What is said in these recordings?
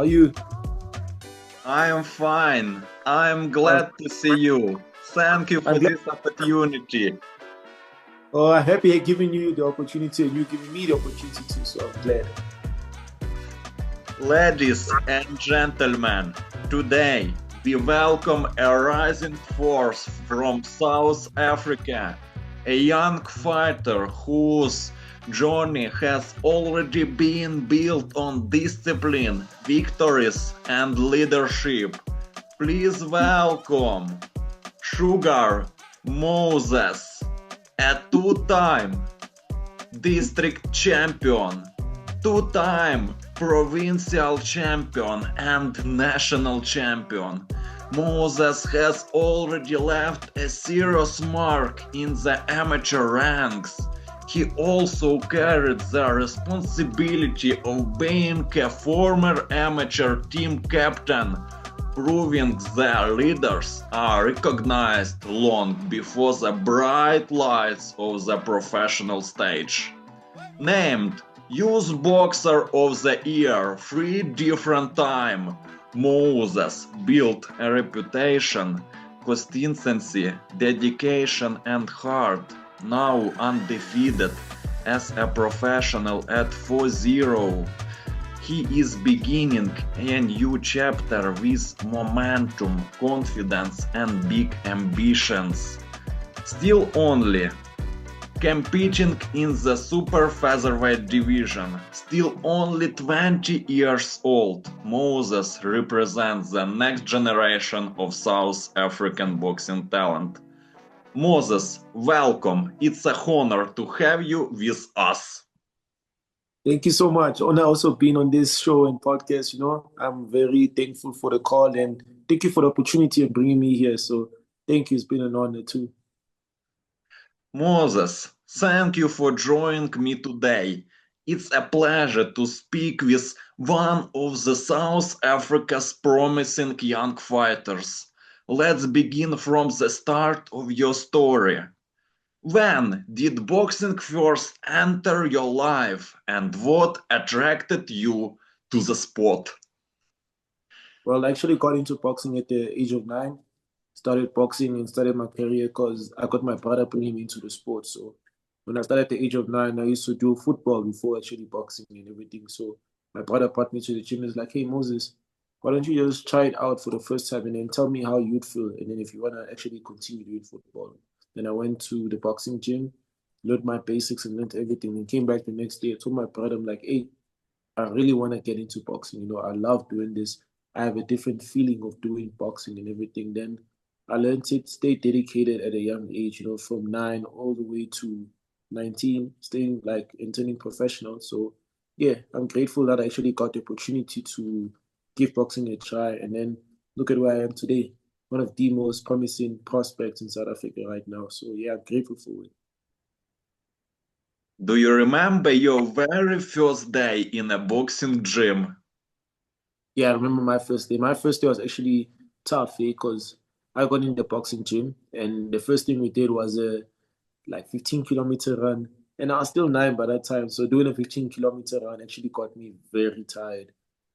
How are you? I am fine. I am Uh, glad to see you. Thank you I'm for glad. this opportunity. Oh, I'm happy giving you the opportunity and you giving me the opportunity too. So I'm glad. Ladies and gentlemen, today we welcome a rising force from South Africa, a young fighter whose journey has already been built on discipline, victories, and leadership. Please welcome Sugar Moses, a two-time district champion, two-time provincial champion and national champion. Moses has already left a serious mark in the amateur ranks. He also carried the responsibility of being a former amateur team captain, proving their leaders are recognized long before the bright lights of the professional stage. Named Youth Boxer of the Year 3 different times, Moses built a reputation, consistency, dedication and heart, now undefeated as a professional at 4-0. He is beginning a new chapter with momentum, confidence and big ambitions. Still only competing in the super featherweight division, still only 20 years old, Moses represents the next generation of South African boxing talent. Moses, welcome. It's a honor to have you with us. Thank you so much. Honor also being on this show and podcast. I'm very thankful for the call and thank you for the opportunity of bringing me here. So thank you. It's been an honor too. Moses, thank you for joining me today. It's a pleasure to speak with one of the South Africa's promising young fighters. Let's begin from the start of your story. When did boxing first enter your life and what attracted you to the sport? Well, I actually got into boxing at the age of 9. Started boxing and started my career because I got my brother bringing me into the sport. So when I started at the age of 9, I used to do football before actually boxing and everything. So my brother brought me to the gym and was like, hey, Moses, why don't you just try it out for the first time and then tell me how you'd feel? And then if you want to actually continue doing football. Then I went to the boxing gym, learned my basics and learned everything and came back the next day. I told my brother, I'm like, hey, I really want to get into boxing. I love doing this. I have a different feeling of doing boxing and everything. Then I learned it, stay dedicated at a young age, from 9 all the way to 19, staying like and turning professional. So yeah, I'm grateful that I actually got the opportunity to give boxing a try and then look at where I am today. One of the most promising prospects in South Africa right now. So yeah, I'm grateful for it. Do you remember your very first day in a boxing gym? Yeah, I remember my first day. My first day was actually tough because I got in the boxing gym and the first thing we did was a like 15-kilometer run. And I was still 9 by that time. So doing a 15-kilometer run actually got me very tired.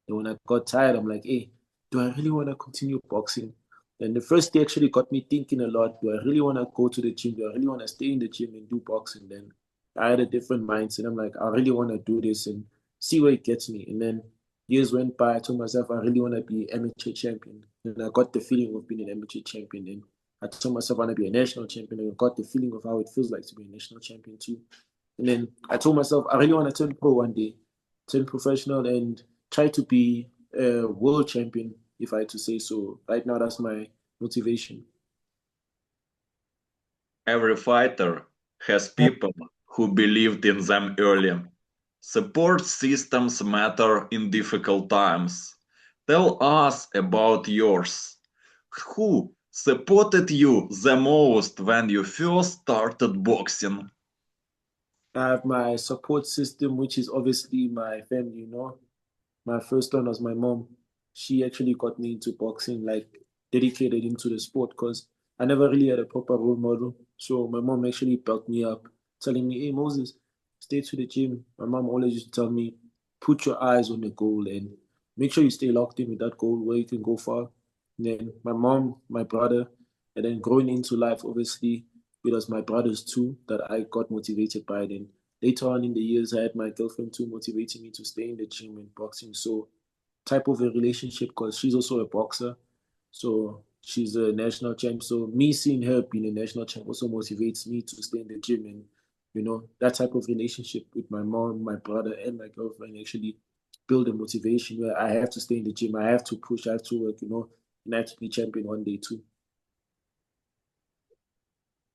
And when I got tired, I'm like, hey, do I really want to continue boxing? And the first day actually got me thinking a lot. Do I really want to go to the gym? Do I really want to stay in the gym and do boxing? Then I had a different mindset. I'm like, I really want to do this and see where it gets me. And then years went by. I told myself, I really want to be amateur champion. And I got the feeling of being an amateur champion. And I told myself I want to be a national champion. And I got the feeling of how it feels like to be a national champion too. And then I told myself I really want to turn pro one day, turn professional, and try to be a world champion, if I had to say so. Right now, that's my motivation. Every fighter has people who believed in them early. Support systems matter in difficult times. Tell us about yours. Who supported you the most when you first started boxing? I have my support system, which is obviously my family. My first one was my mom. She actually got me into boxing, like dedicated into the sport because I never really had a proper role model. So my mom actually built me up, telling me, hey, Moses, stay to the gym. My mom always used to tell me, put your eyes on the goal and make sure you stay locked in with that goal where you can go far. And then my mom, my brother, and then growing into life, obviously, it was my brothers too that I got motivated by. Then later on in the years, I had my girlfriend too motivating me to stay in the gym and boxing. So type of a relationship because she's also a boxer. So she's a national champ. So me seeing her being a national champ also motivates me to stay in the gym and that type of relationship with my mom, my brother, and my girlfriend actually build a motivation where I have to stay in the gym, I have to push, I have to work, and I have to be champion one day too.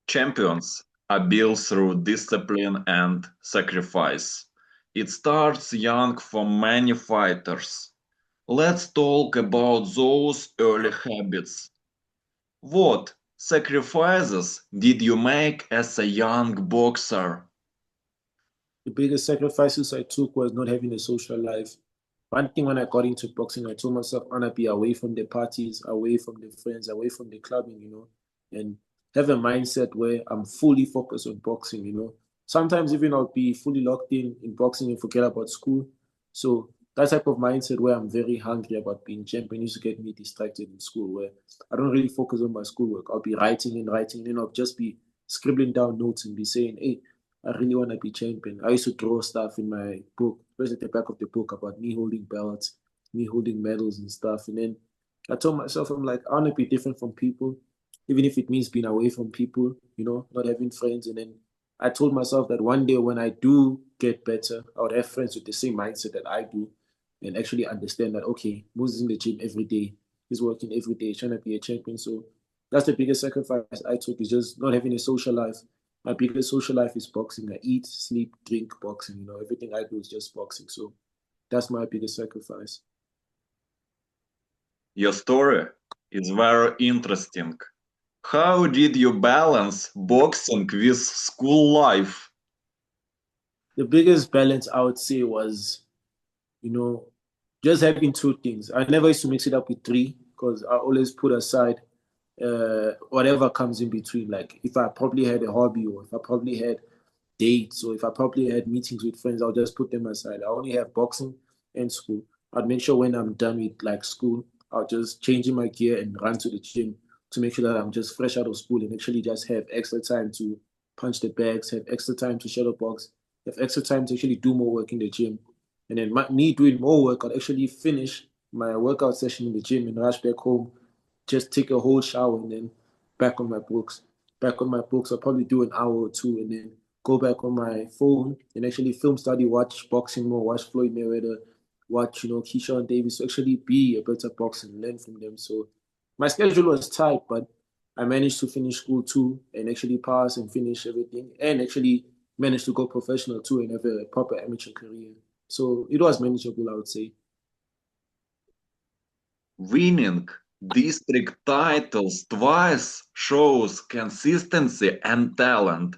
Champions are built through discipline and sacrifice. It starts young for many fighters. Let's talk about those early habits. What sacrifices did you make as a young boxer? The biggest sacrifices I took was not having a social life. One thing when I got into boxing, I told myself I want to be away from the parties, away from the friends, away from the clubbing, and have a mindset where I'm fully focused on boxing. Sometimes even I'll be fully locked in boxing and forget about school. So that type of mindset where I'm very hungry about being champion used to get me distracted in school where I don't really focus on my schoolwork. I'll be writing and writing, and I'll just be scribbling down notes and be saying, hey, I really want to be champion. I used to draw stuff in my book, especially at the back of the book about me holding belts, me holding medals and stuff. And then I told myself, I'm like, I want to be different from people, even if it means being away from people, not having friends. And then I told myself that one day when I do get better, I would have friends with the same mindset that I do and actually understand that, okay, Moses is in the gym every day. He's working every day, trying to be a champion. So that's the biggest sacrifice I took is just not having a social life. My biggest social life is boxing. I eat, sleep, drink, boxing. Everything I do is just boxing. So that's my biggest sacrifice. Your story is very interesting. How did you balance boxing with school life? The biggest balance I would say was, you know, just having two things. I never used to mix it up with three because I always put aside whatever comes in between. Like if I probably had a hobby or if I probably had dates or if I probably had meetings with friends, I'll just put them aside. I only have boxing and school. I'd make sure when I'm done with like school, I'll just change in my gear and run to the gym to make sure that I'm just fresh out of school and actually just have extra time to punch the bags, have extra time to shadow box, have extra time to actually do more work in the gym. And then me doing more work, I'd actually finish my workout session in the gym and rush back home, just take a whole shower and then back on my books. Back on my books, I'll probably do an hour or two and then go back on my phone and actually film study, watch boxing more, watch Floyd Mayweather, watch, Keyshawn Davis, to actually be a better boxer and learn from them. So my schedule was tight, but I managed to finish school too and actually pass and finish everything and actually managed to go professional too and have a proper amateur career. So it was manageable, I would say. Winning district titles twice shows consistency and talent.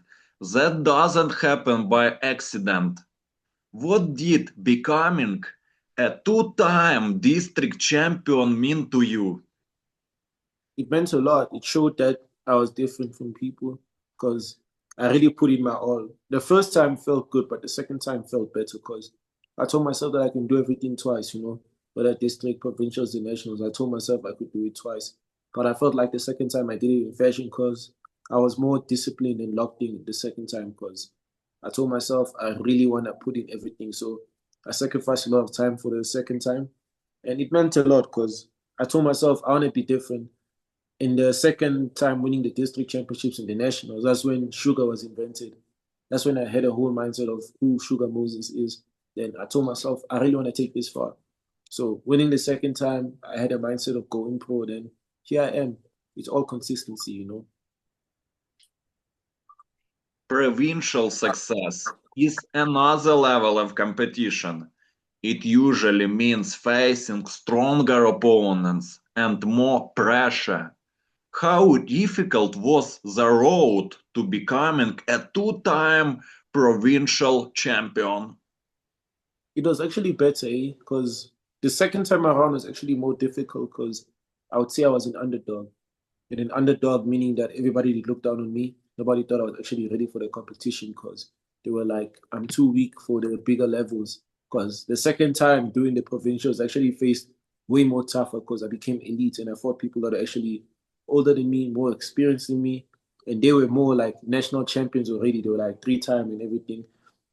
That doesn't happen by accident. What did becoming a two-time district champion mean to you? It meant a lot. It showed that I was different from people because I really put in my all. The first time felt good, but the second time felt better because I told myself that I can do everything twice, whether district, provincials, and nationals. I told myself I could do it twice. But I felt like the second time I did it in fashion because I was more disciplined and locked in the second time because I told myself I really want to put in everything. So I sacrificed a lot of time for the second time. And it meant a lot because I told myself I want to be different in the second time winning the district championships and the nationals, that's when sugar was invented. That's when I had a whole mindset of who Sugar Moses is. Then I told myself, I really want to take this far. So winning the second time, I had a mindset of going pro. Then here I am. It's all consistency. Provincial success is another level of competition. It usually means facing stronger opponents and more pressure. How difficult was the road to becoming a two-time provincial champion? It was actually better, because the second time around was actually more difficult because I would say I was an underdog. And an underdog meaning that everybody looked down on me. Nobody thought I was actually ready for the competition because they were like, I'm too weak for the bigger levels. Because the second time doing the provincials, I actually faced way more tougher because I became elite and I fought people that are actually older than me, more experienced than me, and they were more like national champions already. They were like 3 time and everything.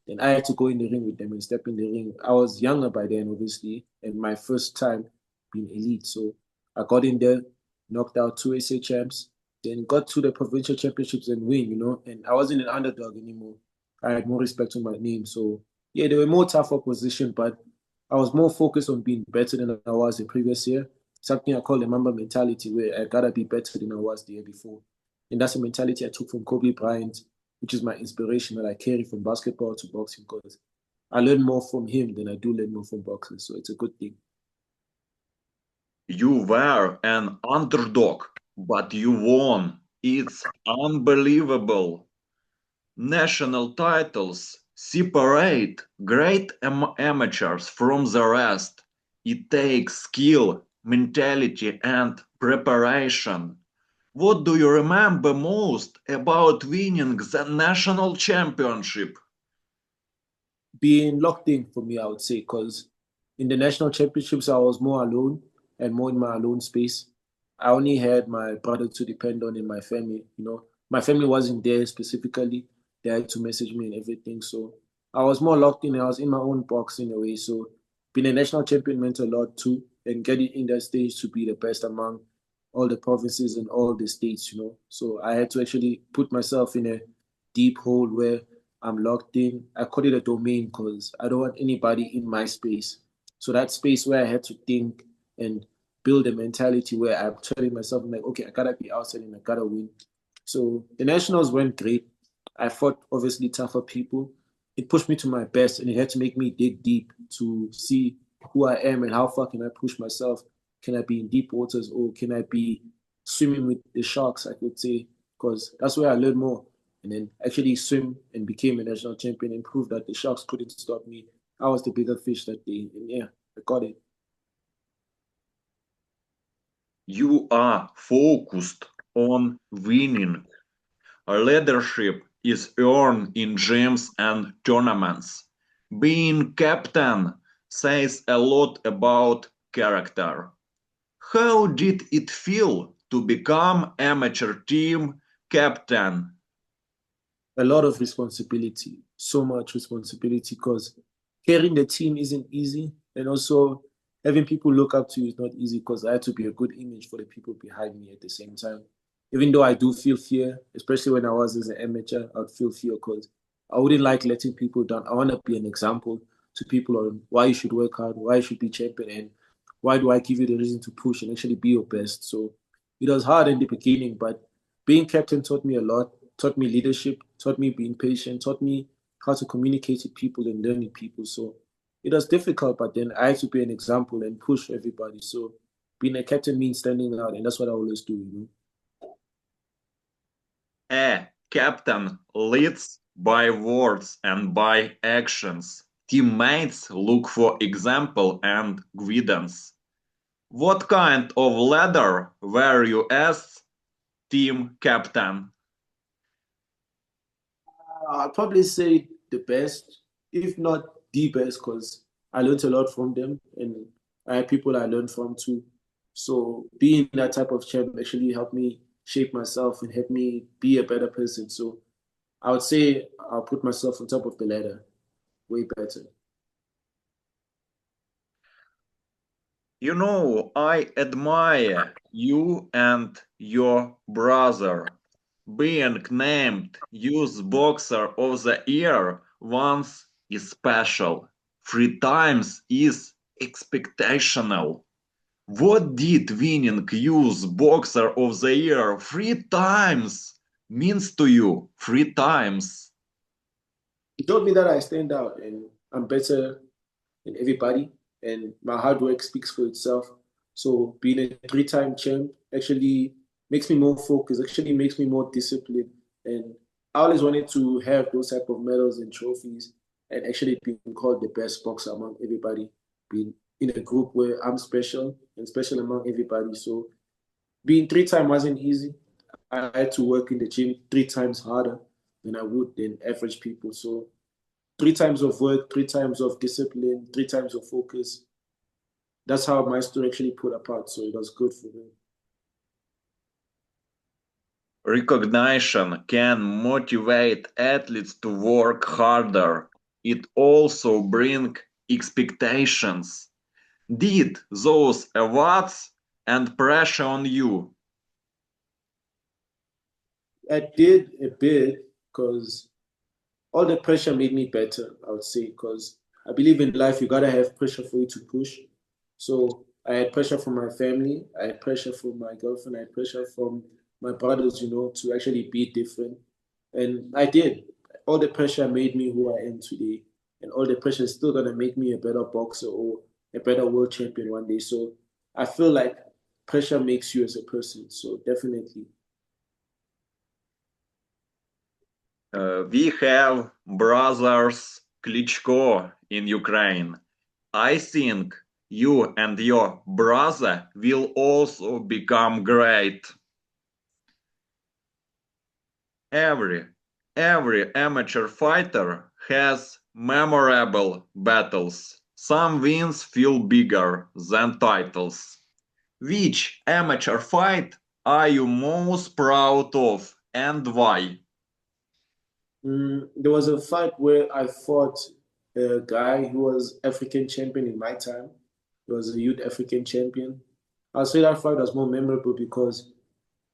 And I had to go in the ring with them and step in the ring. I was younger by then, obviously, and my first time being elite. So I got in there, knocked out 2 SA champs, then got to the provincial championships and win, and I wasn't an underdog anymore. I had more respect on my name. So yeah, they were more tough opposition, but I was more focused on being better than I was the previous year. Something I call the Mamba mentality, where I gotta be better than I was the year before. And that's a mentality I took from Kobe Bryant, which is my inspiration that I carry from basketball to boxing because I learn more from him than I do learn more from boxing. So it's a good thing. You were an underdog, but you won. It's unbelievable. National titles separate great amateurs from the rest. It takes skill, mentality, and preparation. What do you remember most about winning the national championship? Being locked in for me, I would say, because in the national championships, I was more alone and more in my alone space. I only had my brother to depend on in my family. My family wasn't there specifically. They had to message me and everything. So I was more locked in. I was in my own box in a way. So being a national champion meant a lot too. And getting in that stage to be the best among all the provinces and all the states. So I had to actually put myself in a deep hole where I'm locked in. I call it a domain because I don't want anybody in my space. So that space where I had to think and build a mentality where I'm telling myself, like, okay, I gotta be outside and I gotta win. So the nationals went great. I fought obviously tougher people. It pushed me to my best and it had to make me dig deep to see who I am and how far can I push myself. Can I be in deep waters or can I be swimming with the sharks, I could say, because that's where I learned more. And then actually swim and became a national champion and proved that the sharks couldn't stop me. I was the bigger fish that day. And yeah, I got it. You are focused on winning. Leadership is earned in gyms and tournaments. Being captain says a lot about character. How did it feel to become amateur team captain? A lot of responsibility, so much responsibility because carrying the team isn't easy. And also having people look up to you is not easy because I had to be a good image for the people behind me at the same time. Even though I do feel fear, especially when I was as an amateur, I'd feel fear because I wouldn't like letting people down. I want to be an example to people on why you should work hard, why you should be champion, and why do I give you the reason to push and actually be your best. So it was hard in the beginning, but being captain taught me a lot, taught me leadership, taught me being patient, taught me how to communicate with people and learn with people. So it was difficult, but then I had to be an example and push everybody. So being a captain means standing out, and that's what I always do. A captain leads by words and by actions. Teammates look for example and guidance. What kind of leader were you as team captain? I'd probably say the best, if not the best, because I learned a lot from them and I had people I learned from too. So being that type of champ actually helped me shape myself and helped me be a better person. So I would say I'll put myself on top of the ladder way better. You know, I admire you and your brother. Being named Youth Boxer of the Year once is special. 3 times is expectational. What did winning Youth Boxer of the Year 3 times means to you? 3 times. It taught me that I stand out and I'm better than everybody, and my hard work speaks for itself. So being a 3 time champ actually makes me more focused, actually makes me more disciplined. And I always wanted to have those type of medals and trophies and actually being called the best boxer among everybody, being in a group where I'm special and special among everybody. So being 3 time wasn't easy. I had to work in the gym 3 times harder than I would than average people. So three times of work, three times of discipline, three times of focus. That's how my story actually put apart. So it was good for me. Recognition can motivate athletes to work harder. It also brings expectations. Did those awards and pressure on you? I did a bit because all the pressure made me better, I would say, because I believe in life you gotta have pressure for you to push. So I had pressure from my family, I had pressure from my girlfriend, I had pressure from my brothers, to actually be different. And I did. All the pressure made me who I am today. And all the pressure is still gonna make me a better boxer or a better world champion one day. So I feel like pressure makes you as a person. So definitely. We have brothers Klitschko in Ukraine. I think you and your brother will also become great. Every every amateur fighter has memorable battles. Some wins feel bigger than titles. Which amateur fight are you most proud of and why? There was a fight where I fought a guy who was African champion in my time. He was a youth African champion. I'll say that fight was more memorable because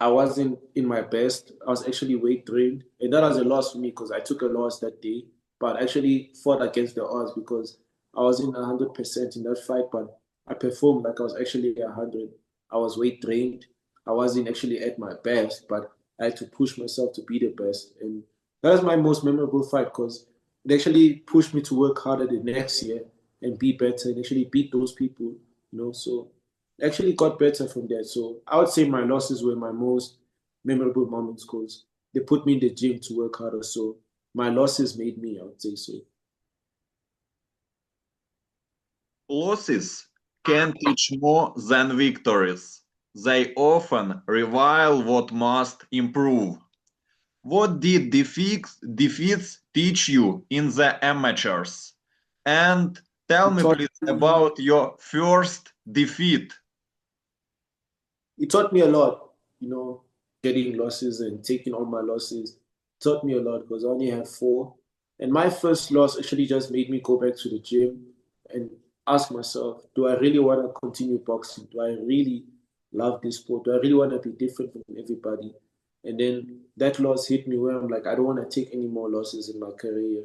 I wasn't in my best. I was actually weight trained. And that was a loss for me because I took a loss that day. But I actually fought against the odds because I wasn't 100% in that fight. But I performed like I was actually 100. I was weight trained. I wasn't actually at my best, but I had to push myself to be the best. And that was my most memorable fight because it actually pushed me to work harder the next year and be better and actually beat those people. So actually got better from there. So I would say my losses were my most memorable moments because they put me in the gym to work harder. So my losses made me, I would say so. Losses can teach more than victories. They often reveal what must improve. What did defeats teach you in the amateurs? And tell It me taught please me, about your first defeat. it taught me a lot, getting losses and taking all my losses. It taught me a lot because I only have four. And my first loss actually just made me go back to the gym and ask myself, do I really want to continue boxing? Do I really love this sport? Do I really want to be different from everybody? And then that loss hit me where I'm like, I don't want to take any more losses in my career.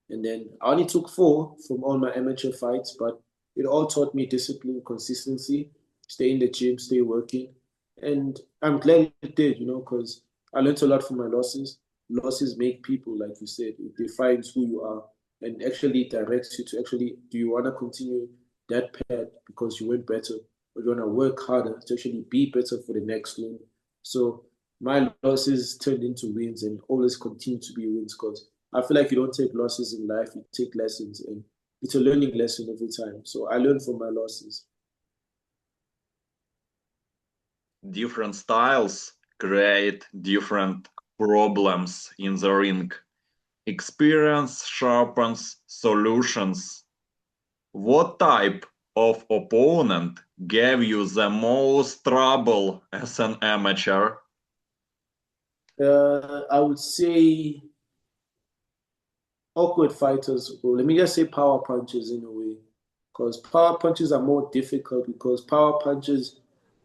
And then I only took four from all my amateur fights, but it all taught me discipline, consistency, stay in the gym, stay working. And I'm glad it did, because I learned a lot from my losses. Losses make people, like you said, it defines who you are and actually directs you to actually, do you want to continue that path because you went better, or you want to work harder to actually be better for the next win? So my losses turned into wins and always continue to be wins because I feel like you don't take losses in life, you take lessons, and it's a learning lesson every time. So I learn from my losses. Different styles create different problems in the ring. Experience sharpens solutions. What type of opponent gave you the most trouble as an amateur? I would say awkward fighters, or let me just say power punches in a way, because power punches are more difficult because power punches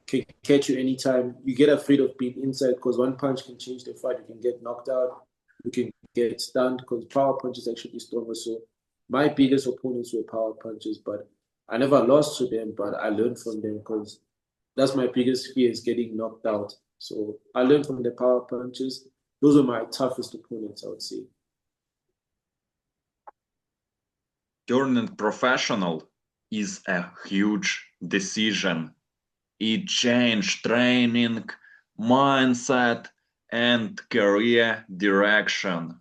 can catch you anytime. You get afraid of being inside because one punch can change the fight. You can get knocked out, you can get stunned because power punches actually stronger. So my biggest opponents were power punches, but I never lost to them, but I learned from them because that's my biggest fear is getting knocked out. So I learned from the power punches. Those are my toughest opponents, I would say. Turning professional is a huge decision. It changed training, mindset, and career direction.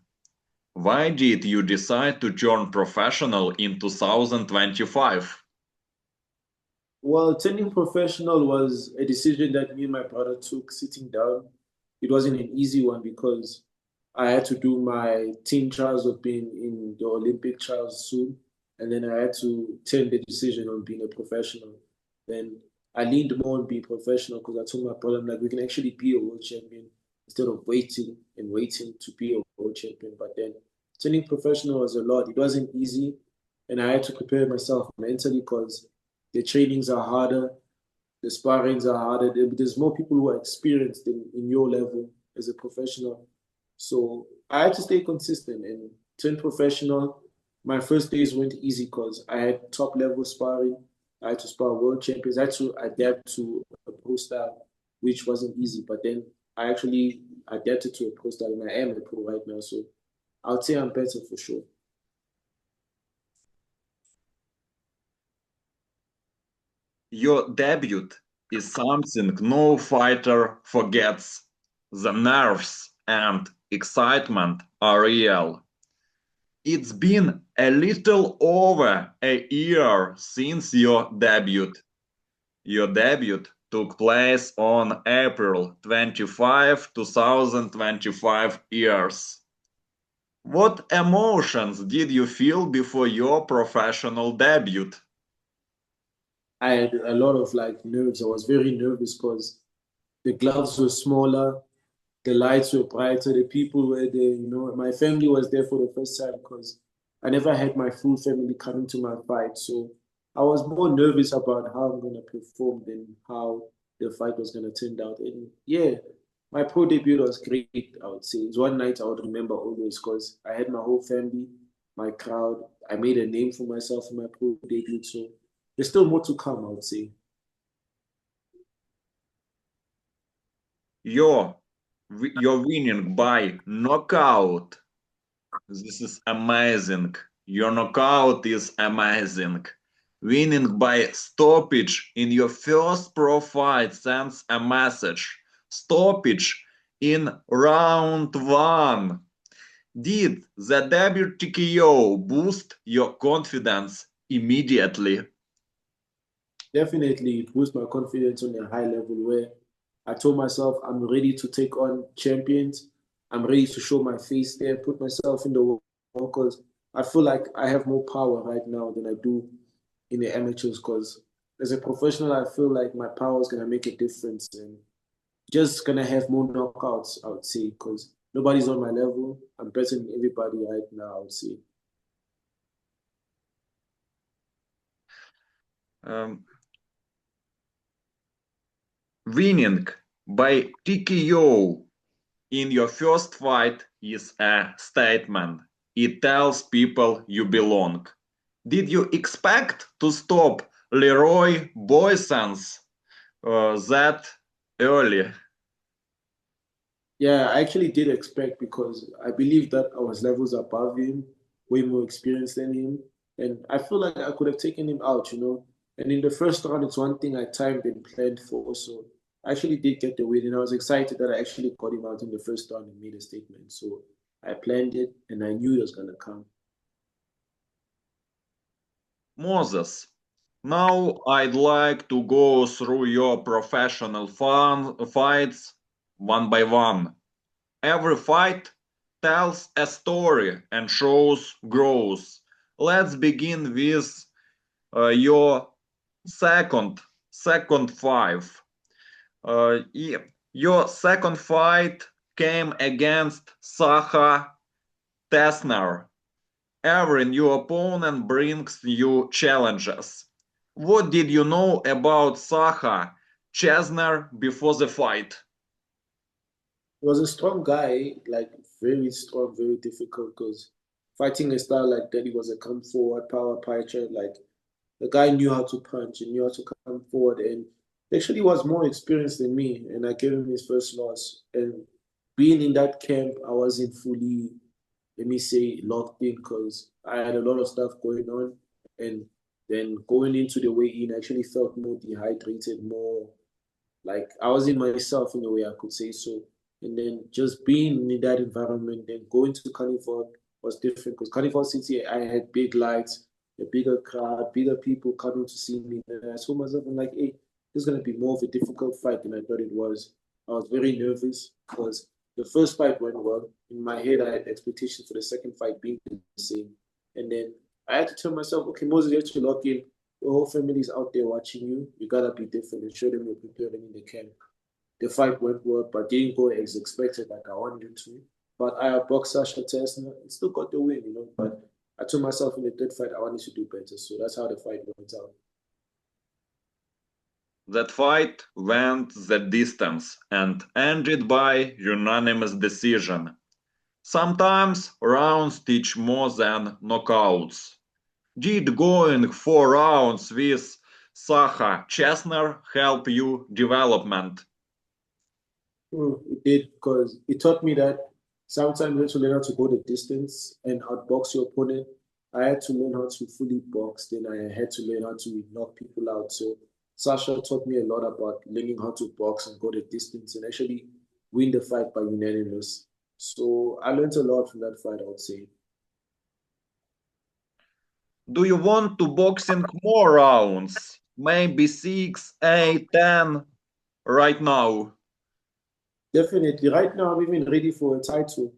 Why did you decide to turn professional in 2025? Well, turning professional was a decision that me and my brother took sitting down. It wasn't an easy one because I had to do my team trials of being in the Olympic trials soon, and then I had to take the decision on being a professional. Then I leaned more on being professional because I told my brother, like, we can actually be a world champion instead of waiting and waiting to be a world champion. But then turning professional was a lot. It wasn't easy, and I had to prepare myself mentally because the trainings are harder, the sparrings are harder. There's more people who are experienced in your level as a professional. So I had to stay consistent and turn professional. My first days went easy because I had top level sparring. I had to spar world champions. I had to adapt to a pro style, which wasn't easy. But then I actually adapted to a pro style, and I am a pro right now. So I would say I'm better for sure. Your debut is something no fighter forgets. The nerves and excitement are real. It's been a little over a year since your debut. Your debut took place on April 25, 2025 years. What emotions did you feel before your professional debut? I had a lot of like nerves. I was very nervous because the gloves were smaller, the lights were brighter, the people were there. My family was there for the first time because I never had my full family coming to my fight. So I was more nervous about how I'm gonna perform than how the fight was gonna turn out. And yeah, my pro debut was great, I would say. It's one night I would remember always because I had my whole family, my crowd. I made a name for myself in my pro debut. So there's still more to come, I would say. You're, you're winning by knockout. This is amazing. Your knockout is amazing. Winning by stoppage in your first pro fight sends a message. Stoppage in round one. Did the debut TKO boost your confidence immediately? Definitely it boosts my confidence on a high level where I told myself I'm ready to take on champions. I'm ready to show my face there, put myself in the world because I feel like I have more power right now than I do in the amateurs because as a professional, I feel like my power is going to make a difference and just going to have more knockouts, I would say, because nobody's on my level. I'm better than everybody right now, I would say. Um, Winning by TKO in your first fight is a statement. It tells people you belong. Did you expect to stop Leroy Boysons that early? Yeah, I actually did expect because I believe that I was levels above him, way more experienced than him. And I feel like I could have taken him out. And in the first round, it's one thing I timed and planned for. So I actually did get the win. And I was excited that I actually got him out in the first round and made a statement. So I planned it and I knew it was going to come. Moses, now I'd like to go through your professional fights one by one. Every fight tells a story and shows growth. Let's begin with your second fight. Your second fight came against Sacha Tesner. Every new opponent brings new challenges. What did you know about Sacha Chesner before the fight? He was a strong guy, like very strong, very difficult because fighting a style like that, he was a come forward, power puncher. Like the guy knew how to punch and knew how to come forward and actually was more experienced than me. And I gave him his first loss. And being in that camp, I wasn't fully, let me say, locked in because I had a lot of stuff going on. And then going into the weigh-in, I actually felt more dehydrated, more like I was in myself in a way I could say so. And then just being in that environment, then going to Carnival was different because Carnival City, I had big lights, a bigger crowd, bigger people coming to see me. And I told myself, I'm like, hey, this is going to be more of a difficult fight than I thought it was. I was very nervous because The first fight went well. In my head, I had expectations for the second fight being the same. And then I had to tell myself, okay, Moses, you have to lock in. The whole family's out there watching you. You gotta be different and show them you're prepared in the camp. The fight went well, but didn't go as expected like I wanted it to. But I outboxed Sasha Tesna and still got the win, But I told myself in the third fight I wanted to do better. So that's how the fight went out. That fight went the distance and ended by unanimous decision. Sometimes rounds teach more than knockouts. Did going 4 rounds with Sacha Chestner help you development? It did because it taught me that sometimes you have to learn how to go the distance and outbox your opponent. I had to learn how to fully box, then I had to learn how to knock people out. So Sasha taught me a lot about learning how to box and go the distance and actually win the fight by unanimous. So I learned a lot from that fight, I would say. Do you want to boxing more rounds? Maybe 6, 8, 10 right now? Definitely. Right now, I'm even ready for a title.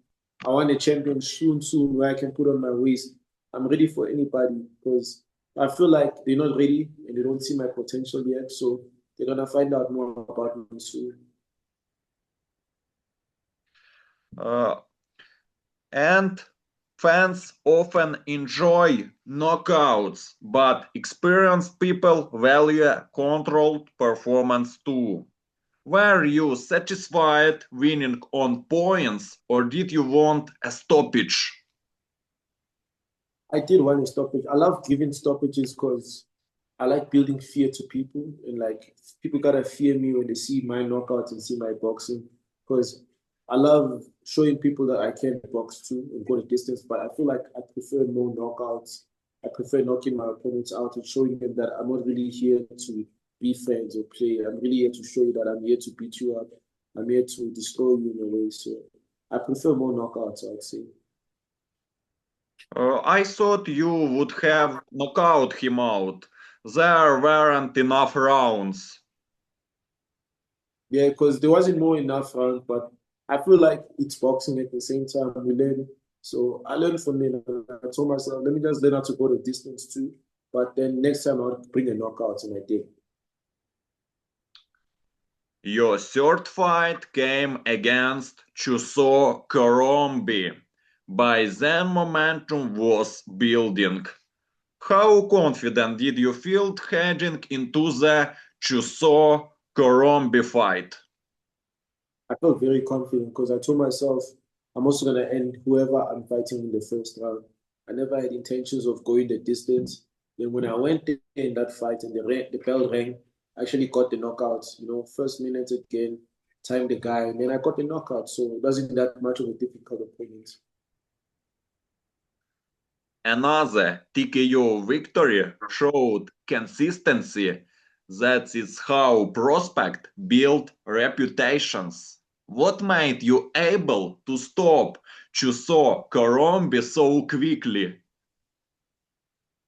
I want a champion soon, where I can put on my waist. I'm ready for anybody because I feel like they're not ready and they don't see my potential yet. So they're gonna find out more about me soon. And fans often enjoy knockouts, but experienced people value controlled performance too. Were you satisfied winning on points or did you want a stoppage? I did want a stoppage. I love giving stoppages because I like building fear to people, and like people gotta fear me when they see my knockouts and see my boxing. Because I love showing people that I can box too and go the distance. But I feel like I prefer more knockouts. I prefer knocking my opponents out and showing them that I'm not really here to be friends or play. I'm really here to show you that I'm here to beat you up. I'm here to destroy you in a way. So I prefer more knockouts, I'd say. I thought you would have knocked him out. There weren't enough rounds. Yeah, because there wasn't more enough rounds, but I feel like it's boxing at the same time. We learn. So I learned from it. I told myself, let me just learn how to go the distance too. But then next time I'll bring a knockout, and I did. Your third fight came against Chuso Korombi. By then, momentum was building. How confident did you feel heading into the Chuso Korombi fight? I felt very confident because I told myself I'm also gonna end whoever I'm fighting in the first round. I never had intentions of going the distance. Then when I went in that fight and the bell rang, I actually got the knockout. First minute again, timed the guy, and then I got the knockout. So it wasn't that much of a difficult opponent. Another TKO victory showed consistency. That is how prospects build reputations. What made you able to stop Chuso Korombi so quickly?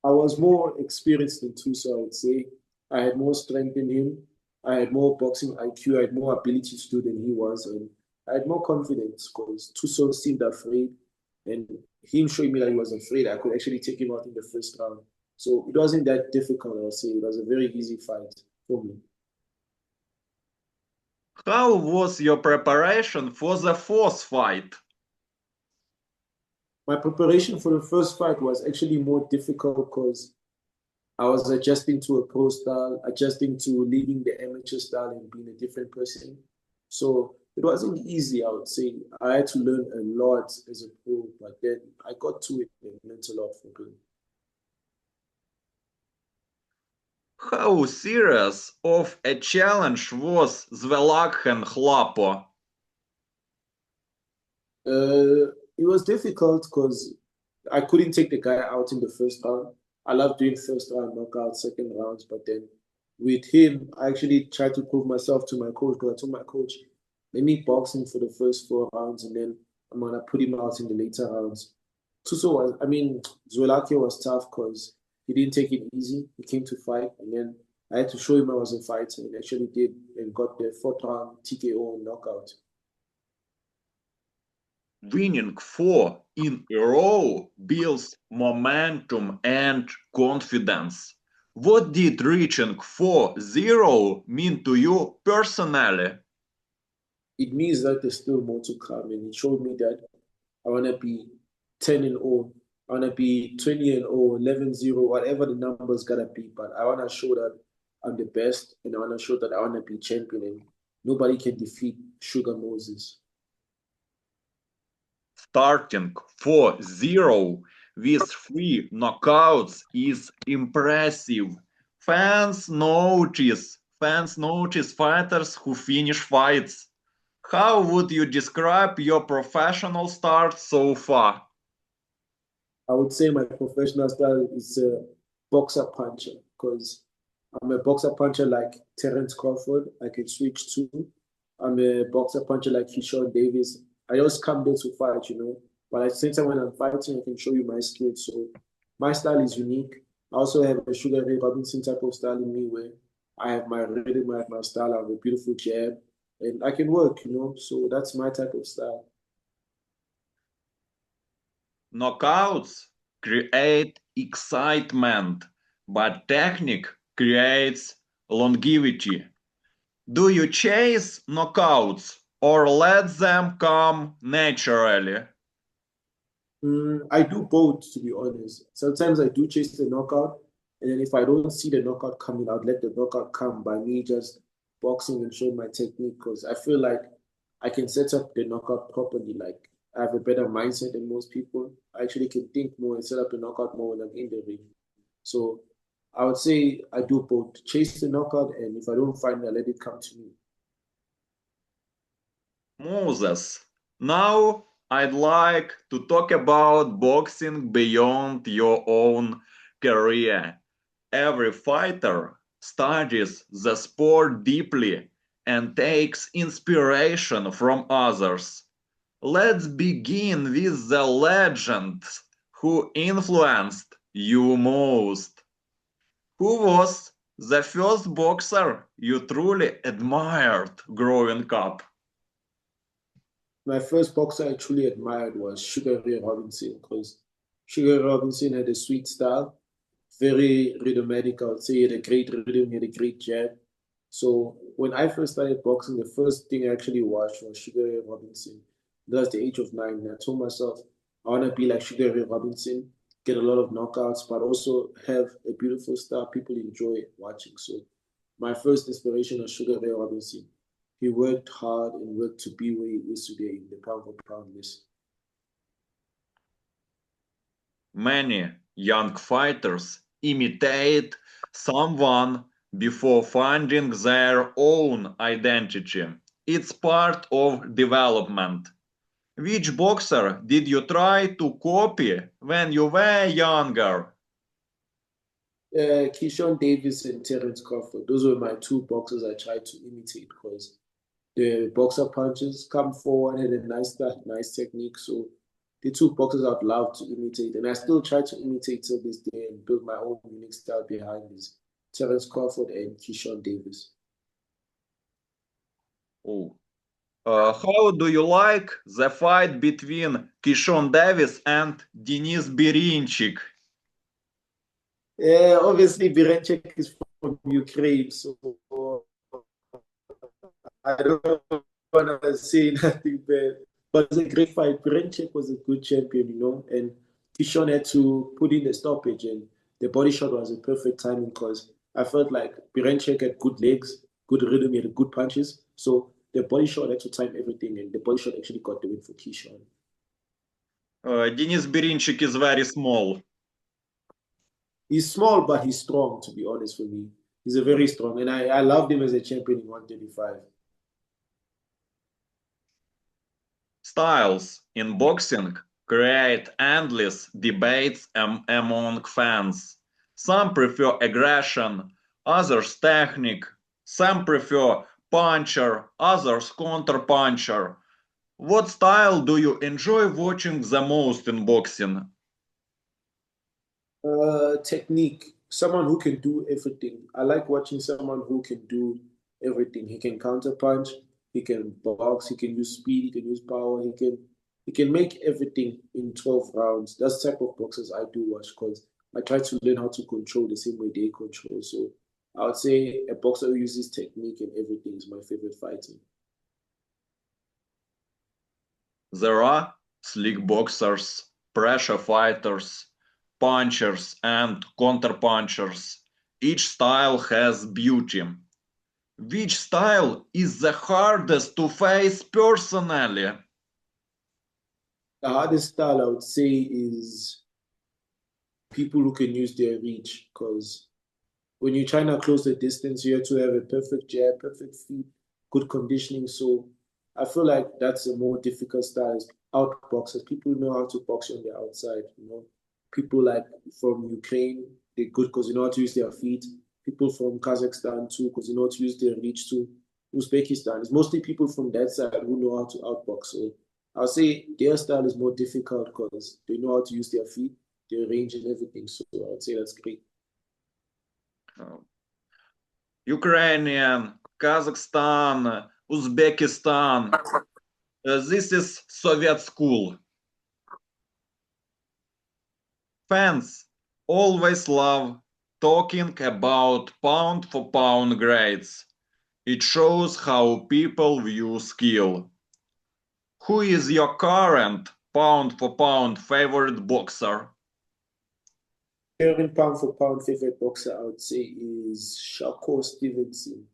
I was more experienced than Tuso, I would say. I had more strength in him. I had more boxing IQ. I had more ability to do than he was. And I had more confidence because Tuso seemed afraid. And him showing me that he was afraid, I could actually take him out in the first round. So it wasn't that difficult, I'll say. It was a very easy fight for me. How was your preparation for the fourth fight? My preparation for the first fight was actually more difficult because I was adjusting to a pro style, adjusting to leaving the amateur style and being a different person. So it wasn't easy, I would say. I had to learn a lot as a pro, but then I got to it and learned a lot from it. How serious of a challenge was Zvelakhen Hlapo? It was difficult because I couldn't take the guy out in the first round. I love doing first round knockouts, second rounds, but then with him, I actually tried to prove myself to my coach because I told my coach, let me box him for the first 4 rounds and then I'm gonna put him out in the later rounds. Zwelakio was tough because he didn't take it easy. He came to fight and then I had to show him I was a fighter and actually did and got the fourth round TKO knockout. Winning 4 in a row builds momentum and confidence. What did reaching 4-0 mean to you personally? It means that there's still more to come, and it showed me that I want to be 10 and 0. I want to be 20 and 0, 11-0, whatever the number's got to be. But I want to show that I'm the best, and I want to show that I want to be champion, and nobody can defeat Sugar Moses. Starting 4-0 with 3 knockouts is impressive. Fans notice fighters who finish fights. How would you describe your professional start so far? I would say my professional style is a boxer puncher because I'm a boxer puncher like Terence Crawford. I can switch too. I'm a boxer puncher like Keyshawn Davis. I just come there to fight, But at the same time, when I'm fighting, I can show you my skills. So my style is unique. I also have a Sugar Ray Robinson type of style in me where I have my rhythm, I have my style, I have a beautiful jab, and I can work. So that's my type of style. Knockouts create excitement, but technique creates longevity. Do you chase knockouts or let them come naturally? I do both, to be honest. Sometimes I do chase the knockout, and then if I don't see the knockout coming, I'd let the knockout come by me just boxing and showing my technique because I feel like I can set up the knockout properly. Like I have a better mindset than most people. I actually can think more and set up the knockout more when I'm in the ring. So I would say I do both. Chase the knockout, and if I don't find it, I let it come to me. Moses, now I'd like to talk about boxing beyond your own career. Every fighter studies the sport deeply and takes inspiration from others. Let's begin with the legends who influenced you most. Who was the first boxer you truly admired growing up? My first boxer I truly admired was Sugar Ray Robinson because Sugar Ray Robinson had a sweet style, very rhythmic. I would say he had a great rhythm, he had a great jab. So when I first started boxing, the first thing I actually watched was Sugar Ray Robinson. That was the age of 9. And I told myself, I want to be like Sugar Ray Robinson, get a lot of knockouts, but also have a beautiful style people enjoy watching. So my first inspiration was Sugar Ray Robinson. He worked hard and worked to be where he is today in the pound for pound list. Many young fighters imitate someone before finding their own identity. It's part of development. Which boxer did you try to copy when you were younger? Keyshawn Davis and Terence Crawford, those were my two boxers I tried to imitate because the boxer punches come forward, had a nice start, nice technique. So the two boxers I'd love to imitate, and I still try to imitate till this day and build my own unique style behind this. Terence Crawford and Keyshawn Davis. Oh. How do you like the fight between Kishon Davis and Denis Birinchik? Yeah, obviously Birenchek is from Ukraine, so I don't want to say nothing bad. But it was a great fight. Birenchek was a good champion, and Kishon had to put in the stoppage, and the body shot was a perfect timing because I felt like Birenchek had good legs, good rhythm, he had good punches. So the body shot had to time everything, and the body shot actually got the win for Kishon. Denis Birinchik is very small. He's small, but he's strong, to be honest, for me. He's a very strong, and I loved him as a champion in 135. Styles in boxing create endless debates among fans. Some prefer aggression, others technique, some prefer puncher, others counter puncher. What style do you enjoy watching the most in boxing? Technique. Someone who can do everything. I like watching someone who can do everything. He can counter punch, he can box, he can use speed, he can use power, he can he can make everything in 12 rounds. That's the type of boxers I do watch because I try to learn how to control the same way they control. So I would say a boxer who uses technique and everything is my favorite fighter. There are slick boxers, pressure fighters, punchers, and counterpunchers. Each style has beauty. Which style is the hardest to face personally? The hardest style I would say is people who can use their reach because when you're trying to close the distance, you have to have a perfect jab, perfect feet, good conditioning. So I feel like that's a more difficult style is outboxers. People know how to box on the outside, you know. People like from Ukraine, they're good because they know how to use their feet. People from Kazakhstan too, because they know how to use their reach too. Uzbekistan, it's mostly people from that side who know how to outbox. So I'll say their style is more difficult because they know how to use their feet, their range and everything. So I would say that's great. Ukrainian, Kazakhstan, Uzbekistan. This is Soviet school. Fans always love talking about pound for pound grades. It shows how people view skill. Who is your current pound for pound favorite boxer? Current pound for pound favorite boxer, I would say, is Shakur Stevenson.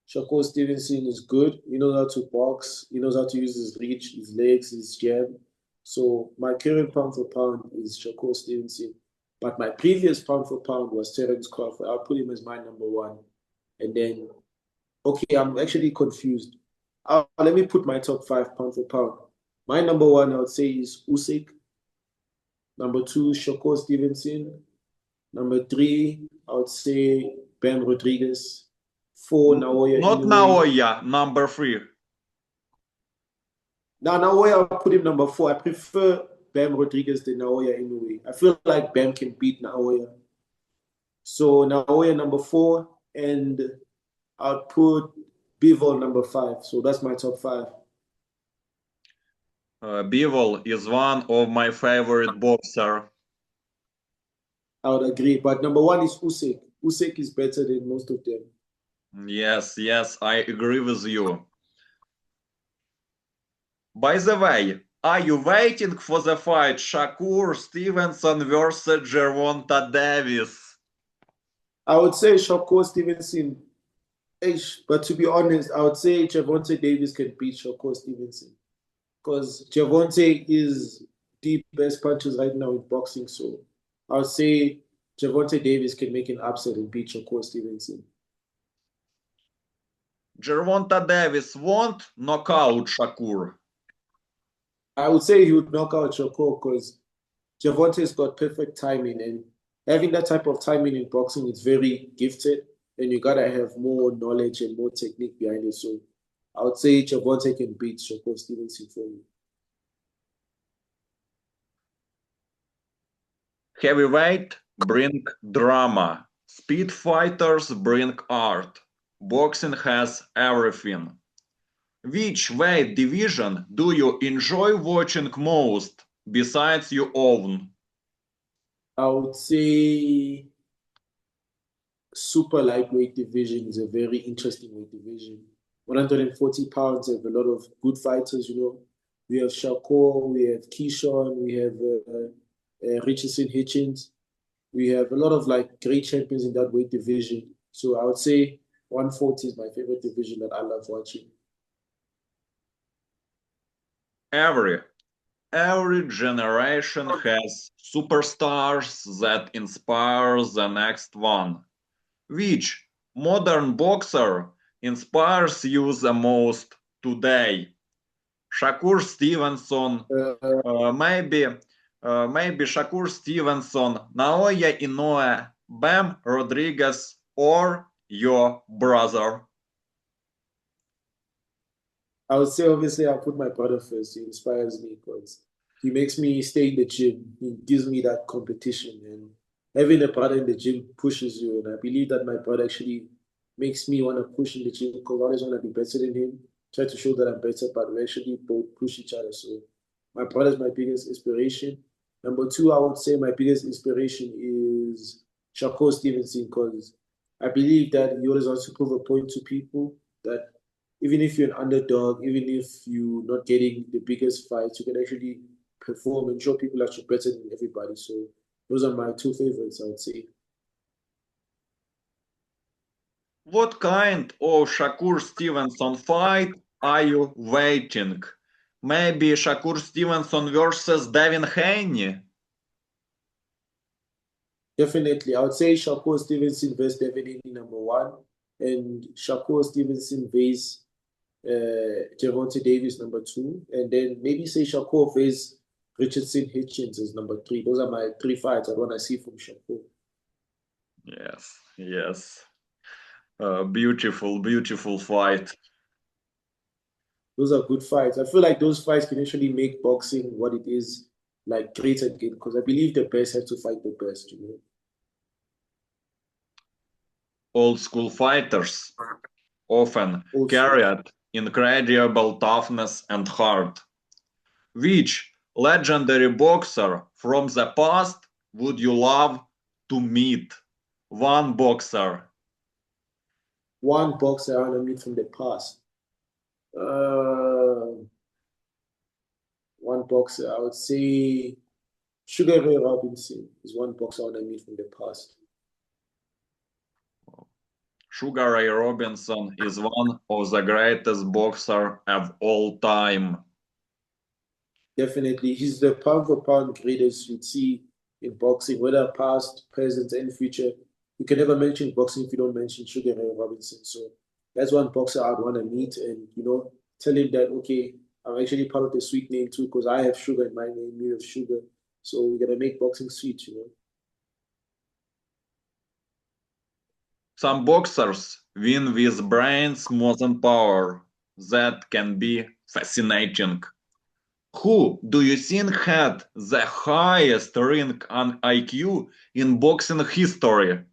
Shakur Stevenson is good. He knows how to box. He knows how to use his reach, his legs, his jab. So my current pound for pound is Shakur Stevenson. But my previous pound for pound was Terence Crawford. I'll put him as my number one. And then, okay, I'm actually confused. Let me put my top five pound for pound. My number one, I would say, is Usyk. Number two, Shakur Stevenson. Number three, I would say Bam Rodriguez. Four, Naoya Not Inoue. Naoya, number 3. Now, Naoya, I'll put him number four. I prefer Bam Rodriguez than Naoya Inoue. I feel like Bam can beat Naoya. So Naoya number four, and I'll put Bivol number five. So that's my top five. Bivol is one of my favorite boxer. I would agree. But number one is Usyk. Usyk is better than most of them. Yes, I agree with you. By the way, are you waiting for the fight Shakur Stevenson versus Gervonta Davis? I would say Shakur Stevenson. But to be honest, I would say Gervonta Davis can beat Shakur Stevenson because Gervonta is the best punches right now in boxing. So I would say Gervonta Davis can make an upset and beat Shakur Stevenson. Gervonta Davis won't knock out Shakur. I would say he would knock out Shakur because Gervonta's got perfect timing, and having that type of timing in boxing is very gifted, and you gotta have more knowledge and more technique behind it. So I would say Gervonta can beat Shakur Stevenson for me. Heavyweight bring drama. Speed fighters bring art. Boxing has everything. Which weight division do you enjoy watching most besides your own? I would say super lightweight division is a very interesting weight division. 140 pounds have a lot of good fighters, you know. We have Shakur, we have Keyshawn, we have Richardson Hitchens. We have a lot of like great champions in that weight division. So I would say 140 is my favorite division that I love watching. Every generation has superstars that inspire the next one. Which modern boxer inspires you the most today? Shakur Stevenson, Uh, maybe Shakur Stevenson, Naoya Inoue, Bam Rodriguez, or your brother. I would say obviously I'll put my brother first. He inspires me because he makes me stay in the gym. He gives me that competition, and having a brother in the gym pushes you. And I believe that my brother actually makes me want to push in the gym because I always want to be better than him. Try to show that I'm better, but we actually both push each other. So My brother's my biggest inspiration. Number two, I would say my biggest inspiration is Shakur Stevenson because I believe that he always wants to prove a point to people that even if you're an underdog, even if you're not getting the biggest fights, you can actually perform and show people that you're better than everybody. So those are my two favorites, I would say. What kind of Shakur Stevenson fight are you waiting? Maybe Shakur Stevenson versus Devin Haney? Definitely. I would say Shakur Stevenson versus Devin Haney number one, and Shakur Stevenson versus Gervonta Davis number two, and then maybe say Shakur versus Richardson Hitchens is number three. Those are my three fights I want to see from Shakur. Yes, yes. Beautiful, beautiful fight. Those are good fights. I feel like those fights can actually make boxing what it is, like great again, because I believe the best have to fight the best, you know. Old school fighters often Also, carried incredible toughness and heart. Which legendary boxer from the past would you love to meet? One boxer. one boxer I want to meet from the past. One boxer, I would say Sugar Ray Robinson is one boxer I want to meet from the past. Sugar Ray Robinson is one of the greatest boxers of all time. Definitely, he's the pound for pound greatest you'd see in boxing, whether past, present, and future. You can never mention boxing if you don't mention Sugar Ray Robinson. So that's one boxer I'd want to meet and, you know, tell him that, okay, I'm actually part of the sweet name too because I have sugar in my name, you have sugar. So we're going to make boxing sweet, you know. Some boxers win with brains more than power. That can be fascinating. Who do you think had the highest ring on IQ in boxing history?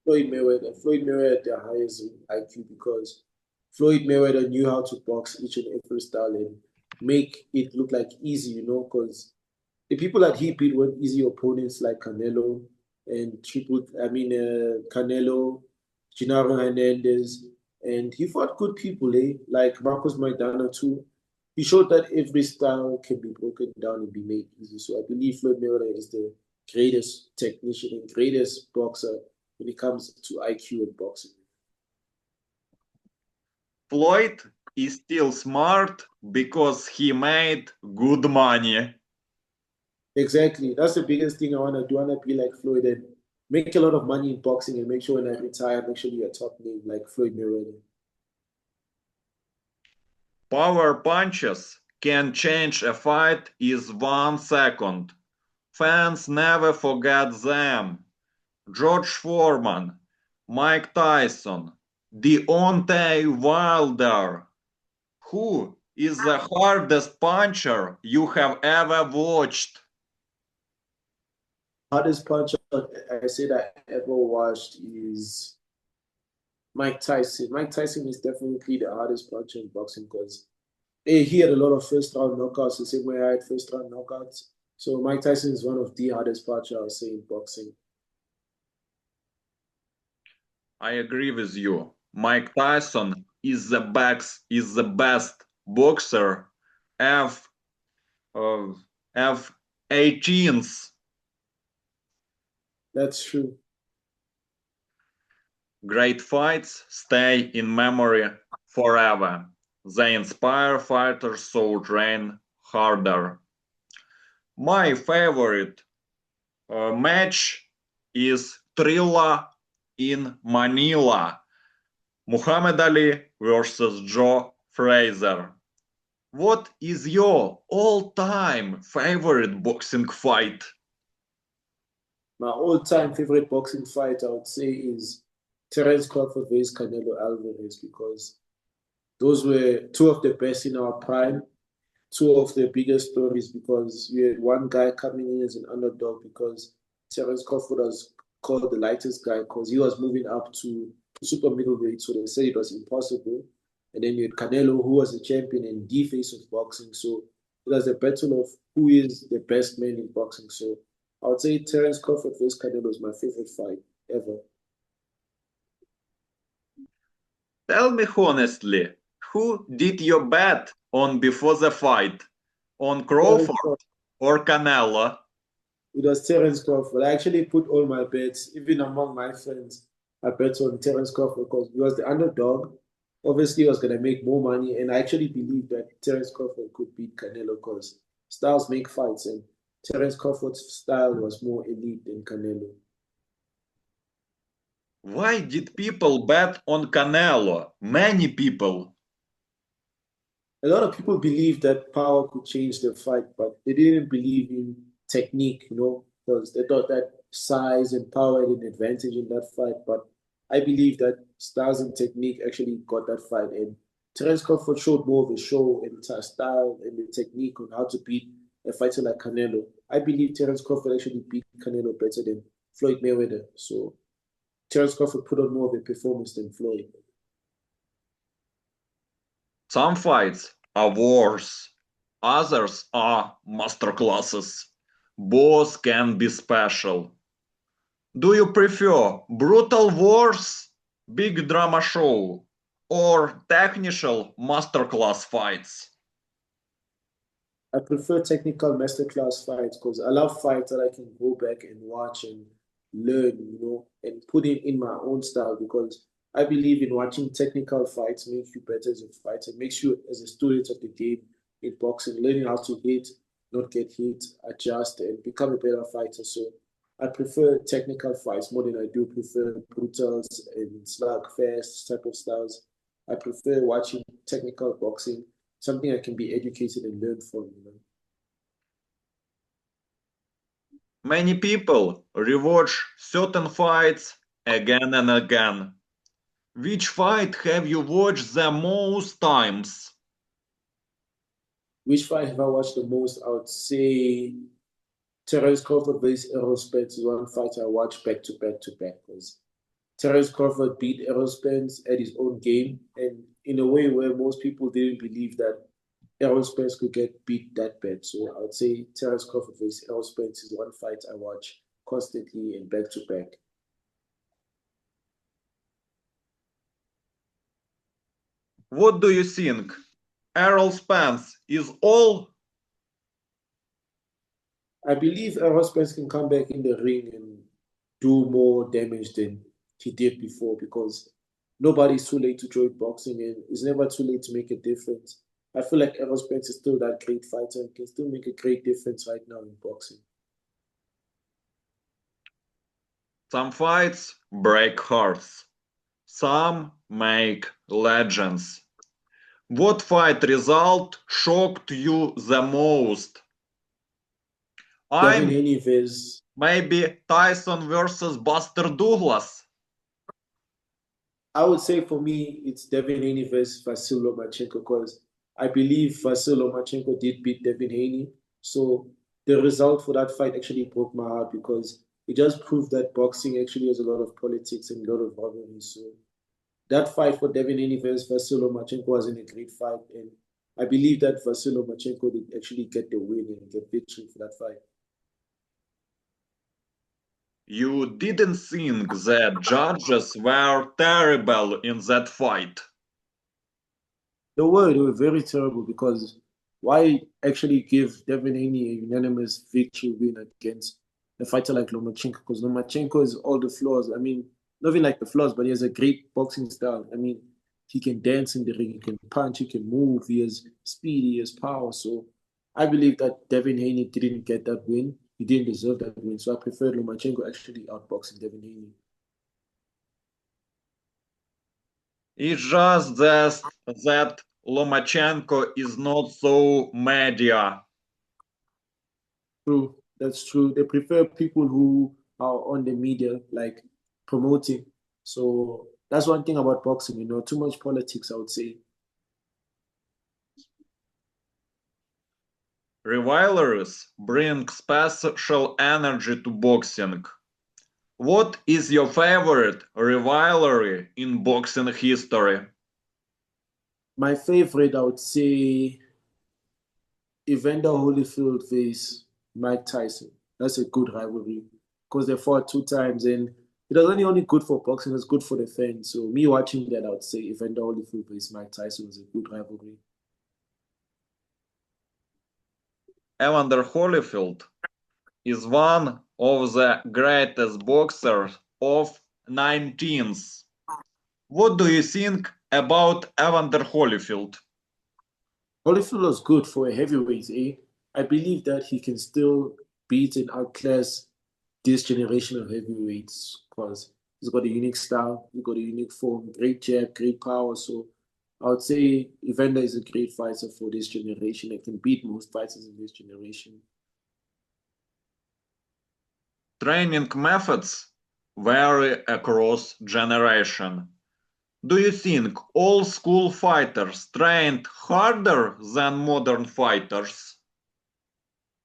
Floyd Mayweather. Floyd Mayweather had the highest IQ because Floyd Mayweather knew how to box each and every style and make it look like easy, you know, because the people that he beat were easy opponents like Canelo and Canelo, Gennaro Hernandez, and he fought good people, like Marcos Maidana too. He showed that every style can be broken down and be made easy. So I believe Floyd Mayweather is the greatest technician and greatest boxer when it comes to IQ and boxing. Floyd is still smart because he made good money. Exactly. That's the biggest thing I want to do. I want to be like Floyd and make a lot of money in boxing and make sure when I retire, make sure you're a top name like Floyd Mayweather. Power punches can change a fight in 1 second. Fans never forget them. George Foreman, Mike Tyson, Deontay Wilder. Who is the hardest puncher you have ever watched? Hardest puncher I said I ever watched is Mike Tyson. Mike Tyson is definitely the hardest puncher in boxing because he had a lot of first round knockouts the same way I had first round knockouts. So Mike Tyson is one of the hardest puncher I'll say in boxing. I agree with you. Mike Tyson is the best boxer of of 18th. That's true. Great fights stay in memory forever. They inspire fighters to train harder. My favorite match is Thrilla in Manila. Muhammad Ali versus Joe Frazier. What is your all-time favorite boxing fight? My all-time favorite boxing fight, I would say, is Terence Crawford versus Canelo Alvarez because those were two of the best in our prime, two of the biggest stories because we had one guy coming in as an underdog because Terence Crawford was called the lightest guy because he was moving up to super middleweight, so they said it was impossible. And then you had Canelo, who was the champion and the face of boxing. So It was a battle of who is the best man in boxing. So I would say Terence Crawford versus Canelo is my favorite fight ever. Tell me honestly, who did you bet on before the fight? On Terence Crawford Crawford. or Canelo? It was Terence Crawford. I actually put all my bets, even among my friends, I bet on Terence Crawford because he was the underdog. Obviously, he was going to make more money, and I actually believe that Terence Crawford could beat Canelo because styles make fights, and Terence Crawford's style was more elite than Canelo. Why did people bet on Canelo? Many people. A lot of people believe that power could change the fight, but they didn't believe in technique, because they thought that size and power had an advantage in that fight. But I believe that styles and technique actually got that fight. And Terence Crawford showed more of a show and style and the technique on how to beat a fighter like Canelo. I believe Terence Crawford actually beat Canelo better than Floyd Mayweather. So Terence Crawford put on more of a performance than Floyd. Some fights are wars, others are masterclasses. Both can be special. Do you prefer brutal wars, big drama show, or technical masterclass fights? I prefer technical masterclass fights because I love fights that I can go back and watch and learn, and put it in my own style because I believe in watching technical fights makes you better as a fighter, makes you as a student of the game in boxing, learning how to hit, not get hit, adjust, and become a better fighter. So I prefer technical fights more than I do prefer brutals and slugfest type of styles. I prefer watching technical boxing, something I can be educated and learn from. Many people rewatch certain fights again and again. Which fight have you watched the most times? Which fight have I watched the most? I would say Terence Crawford versus Errol Spence is one fight I watched back to back to back because Terence Crawford beat Errol Spence at his own game and in a way where most people didn't believe that Errol Spence could get beat that bad. So I would say Terence Crawford versus Errol Spence is one fight I watch constantly and back to back. What do you think? Errol Spence is all? I believe Errol Spence can come back in the ring and do more damage than he did before because nobody's too late to join boxing and it's never too late to make a difference. I feel like Errol Spence is still that great fighter and can still make a great difference right now in boxing. Some fights break hearts. Some make legends. What fight result shocked you the most? Devin I'm Haney versus maybe Tyson versus Buster Douglas. I would say for me, it's Devin Haney versus Vasyl Lomachenko because I believe Vasyl Lomachenko did beat Devin Haney. So the result for that fight actually broke my heart because it just proved that boxing actually has a lot of politics and a lot of rivalry. So that fight for Devin Haney versus Vasyl Lomachenko wasn't a great fight. And I believe that Vasyl Lomachenko did actually get the win and the victory for that fight. You didn't think that judges were terrible in that fight. They were very terrible because why actually give Devin Haney a unanimous victory win against a fighter like Lomachenko? Because Lomachenko has all the flaws. I mean, not even like the flaws, but he has a great boxing style. I mean, he can dance in the ring, he can punch, he can move, he has speed, he has power. So I believe that Devin Haney didn't get that win. He didn't deserve that win. So I prefer Lomachenko actually outboxing Devin Haney. It's just that Lomachenko is not so media. True, that's true. They prefer people who are on the media, like promoting. So that's one thing about boxing, too much politics, I would say. Rivalries bring special energy to boxing. What is your favorite rivalry in boxing history? My favorite, I would say, Evander Holyfield face Mike Tyson. That's a good rivalry because they fought 2 times and it was only good for boxing, it's good for the fans. So me watching that, I would say Evander Holyfield face Mike Tyson was a good rivalry. Evander Holyfield is one of the greatest boxers of 19th. What do you think about Evander Holyfield? Holyfield was good for a heavyweight, eh? I believe that he can still beat and outclass this generation of heavyweights because he's got a unique style, he's got a unique form, great jab, great power. So I would say Evander is a great fighter for this generation and can beat most fighters in this generation. Training methods vary across generation. Do you think old school fighters trained harder than modern fighters?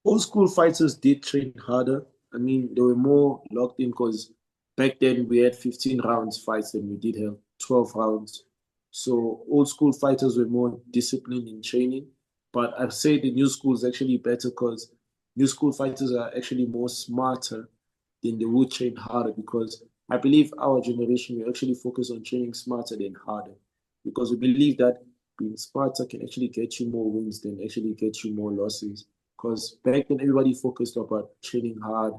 Old school fighters did train harder. I mean, they were more locked in because back then we had 15 rounds fights and we did have 12 rounds. So old school fighters were more disciplined in training. But I'd say the new school is actually better because new school fighters are actually more smarter than they would train harder because I believe our generation we actually focus on training smarter than harder because we believe that being smarter can actually get you more wins than actually get you more losses. Because back then everybody focused about training hard.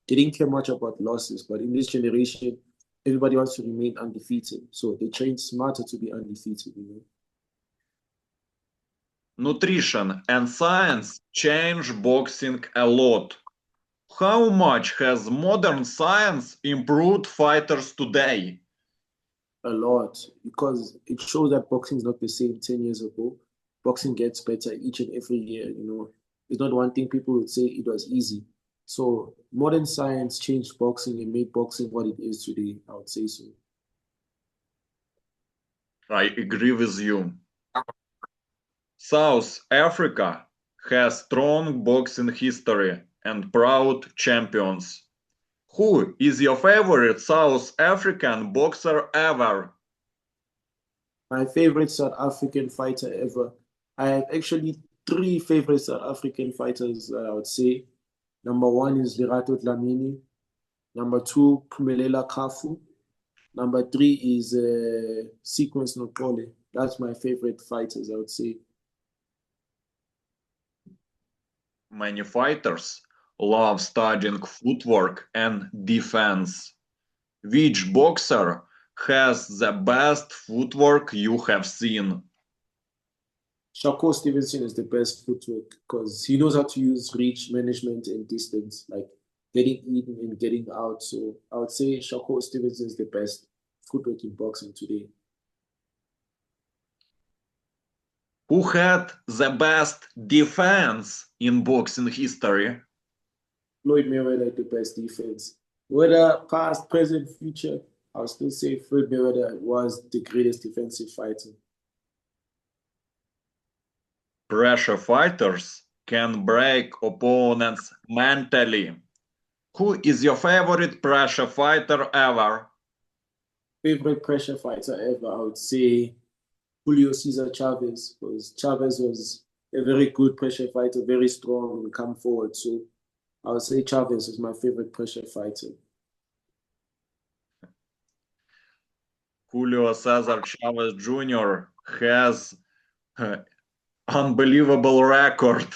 They didn't care much about losses. But in this generation, everybody wants to remain undefeated. So they train smarter to be undefeated, you know. Nutrition and science change boxing a lot. How much has modern science improved fighters today? A lot because it shows that boxing is not the same 10 years ago. Boxing gets better each and every year, you know. It's not one thing people would say it was easy. So modern science changed boxing and made boxing what it is today, I would say so. I agree with you. South Africa has strong boxing history and proud champions. Who is your favorite South African boxer ever? My favorite South African fighter ever. I have actually three favorite South African fighters, I would say. Number one is Lerato Dlamini. Number two, Phumelela Kafu. Number three is Sequence Nokole. That's my favorite fighters, I would say. Many fighters love studying footwork and defense. Which boxer has the best footwork you have seen? Shakur Stevenson is the best footwork because he knows how to use reach management and distance, like getting in and getting out. So I would say Shakur Stevenson is the best footwork in boxing today. Who had the best defense in boxing history? Floyd Mayweather the best defense. Whether past, present, future, I'll still say Floyd Mayweather was the greatest defensive fighter. Pressure fighters can break opponents mentally. Who is your favorite pressure fighter ever? Favorite pressure fighter ever, I would say Julio Cesar Chavez, because Chavez was a very good pressure fighter, very strong and come forward. So I would say Chavez is my favorite pressure fighter. Julio Cesar Chavez Jr. has unbelievable record.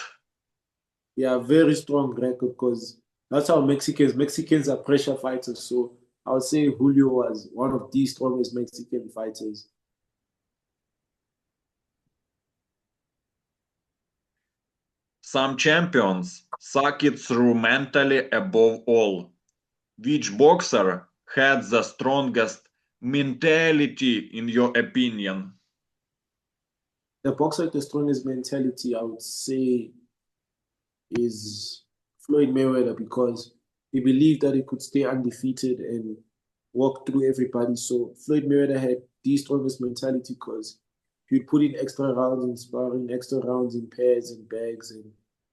Yeah, very strong record because that's how Mexicans are pressure fighters. So I would say Julio was one of the strongest Mexican fighters. Some champions suck it through mentally above all. Which boxer had the strongest mentality in your opinion? The boxer with the strongest mentality, I would say, is Floyd Mayweather because he believed that he could stay undefeated and walk through everybody. So Floyd Mayweather had the strongest mentality because he'd put in extra rounds in sparring, extra rounds in pairs and bags and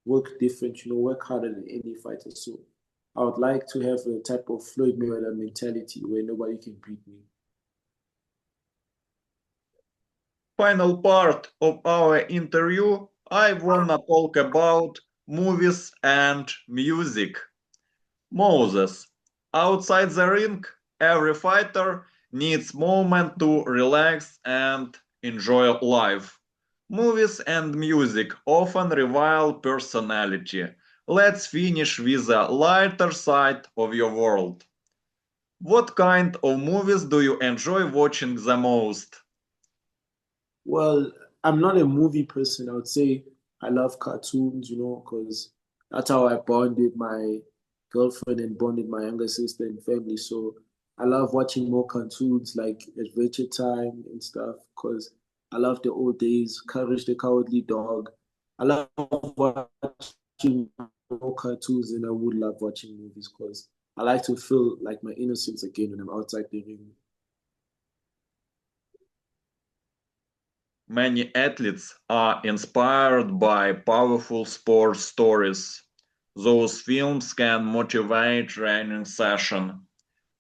work different, you know, work harder than any fighter. So I would like to have a type of Floyd Mayweather mentality where nobody can beat me. Final part of our interview, I wanna talk about movies and music. Moses, outside the ring, every fighter needs moment to relax and enjoy life. Movies and music often reveal personality. Let's finish with the lighter side of your world. What kind of movies do you enjoy watching the most? Well, I'm not a movie person. I would say I love cartoons, because that's how I bonded my girlfriend and bonded my younger sister and family. So I love watching more cartoons like Adventure Time and stuff because I love the old days, Courage the Cowardly Dog. I love watching more cartoons than I would love watching movies because I like to feel like my innocence again when I'm outside the ring. Many athletes are inspired by powerful sports stories. Those films can motivate training session.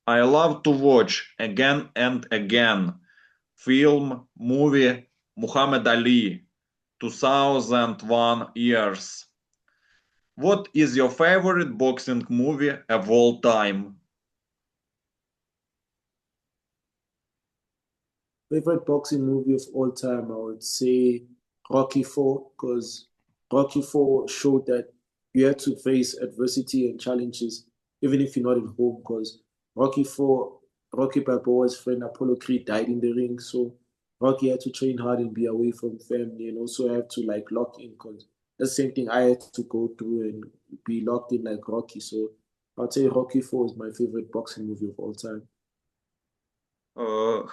I love to watch again and again film movie Muhammad Ali 2001 years. What is your favorite boxing movie of all time? Favorite boxing movie of all time, I would say Rocky 4, because Rocky 4 showed that you have to face adversity and challenges, even if you're not at home, because Rocky 4, Rocky Balboa's friend Apollo Creed died in the ring, so Rocky had to train hard and be away from family and also have to like lock in, because that's the same thing I had to go through and be locked in like Rocky. So I'd say Rocky 4 is my favorite boxing movie of all time.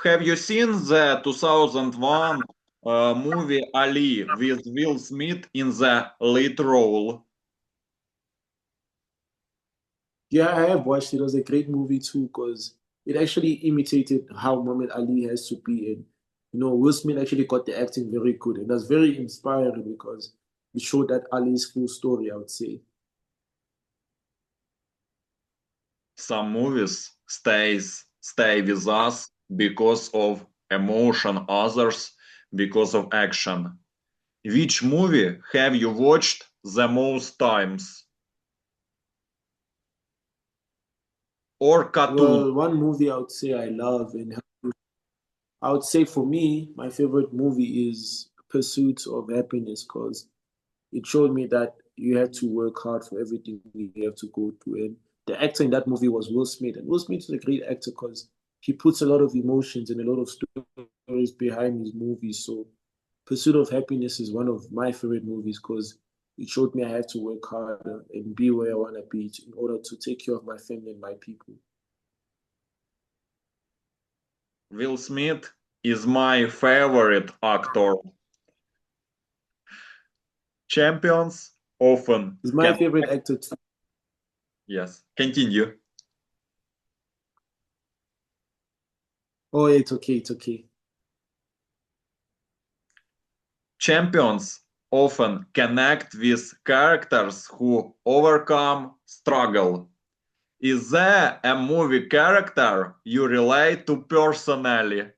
Have you seen the 2001 movie Ali with Will Smith in the lead role? Yeah, I have watched it. It was a great movie too because it actually imitated how Muhammad Ali has to be. And, Will Smith actually got the acting very good. And that's very inspiring because it showed that Ali's full story, I would say. Some movies stay with us because of emotion, others because of action. Which movie have you watched the most times? Or cartoon? Well, one movie I would say I love, and I would say for me, my favorite movie is Pursuit of Happiness because it showed me that you had to work hard for everything you have to go through. And the actor in that movie was Will Smith. And Will Smith is a great actor because he puts a lot of emotions and a lot of stories behind his movies. So Pursuit of Happiness is one of my favorite movies because it showed me I have to work harder and be where I want to be in order to take care of my family and my people. Will Smith is my favorite actor. Champions often He's my can. favorite actor too. Yes, continue. Oh, it's okay, it's okay. Champions often connect with characters who overcome struggle. Is there a movie character you relate to personally?